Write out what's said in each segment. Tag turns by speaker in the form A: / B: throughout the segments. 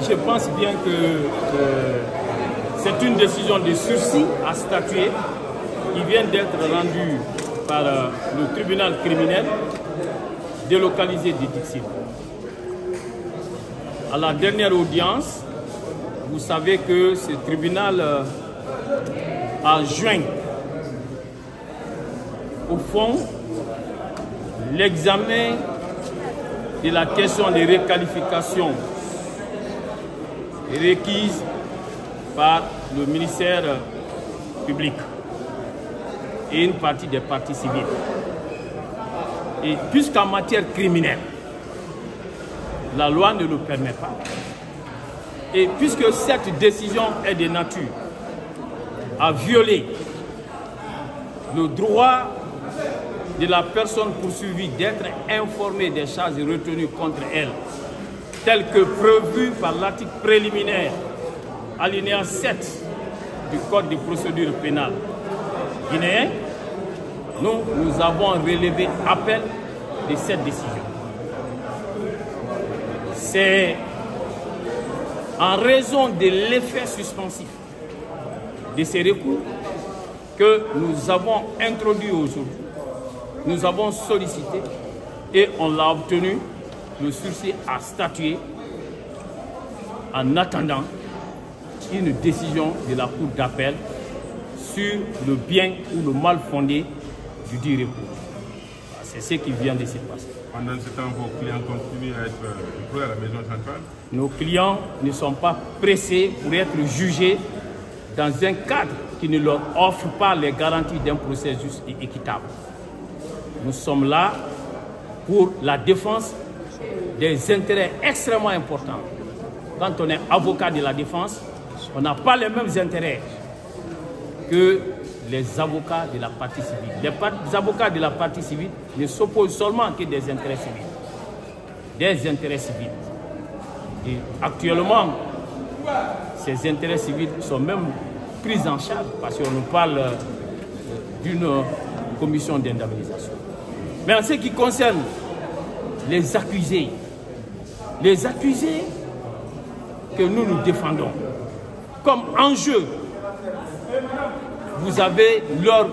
A: je pense bien que c'est une décision de sursis à statuer qui vient d'être rendue par le tribunal criminel délocalisé de Dixit. À la dernière audience, vous savez que ce tribunal a joint au fond l'examen de la question des requalifications requises par le ministère public et une partie des parties civiles. Et puisqu'en matière criminelle, la loi ne le permet pas, et puisque cette décision est de nature à violer le droit de la personne poursuivie d'être informée des charges retenues contre elle, telles que prévues par l'article préliminaire, alinéa 7 du Code de procédure pénale guinéen, nous avons relevé appel de cette décision. C'est en raison de l'effet suspensif de ces recours que nous avons introduit aujourd'hui. Nous avons sollicité et on l'a obtenu, le sursis à statuer en attendant une décision de la Cour d'appel sur le bien ou le mal fondé du dit recours. C'est ce qui vient de se passer.
B: Pendant ce temps, vos clients continuent à être employés à la maison centrale?
A: Nos clients ne sont pas pressés pour être jugés dans un cadre qui ne leur offre pas les garanties d'un procès juste et équitable. Nous sommes là pour la défense des intérêts extrêmement importants. Quand on est avocat de la défense, on n'a pas les mêmes intérêts que les avocats de la partie civile. Les avocats de la partie civile ne s'opposent seulement que des intérêts civils. Des intérêts civils. Et actuellement, ces intérêts civils sont même pris en charge parce qu'on nous parle d'une commission d'indemnisation. Mais en ce qui concerne les accusés que nous défendons, comme enjeu, vous avez leur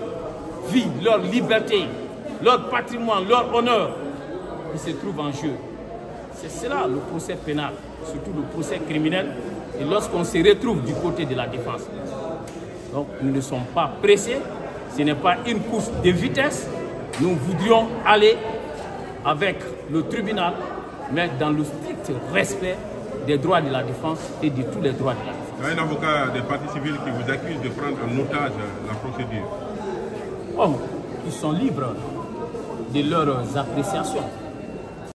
A: vie, leur liberté, leur patrimoine, leur honneur qui se trouve en jeu. C'est cela le procès pénal, surtout le procès criminel, et lorsqu'on se retrouve du côté de la défense. Donc nous ne sommes pas pressés, ce n'est pas une course de vitesse, nous voudrions aller avec le tribunal, mais dans le strict respect des droits de la défense et de tous les droits de la défense.
B: Il y a un avocat des parties civiles qui vous accuse de prendre en otage la procédure.
A: Bon, ils sont libres de leurs appréciations.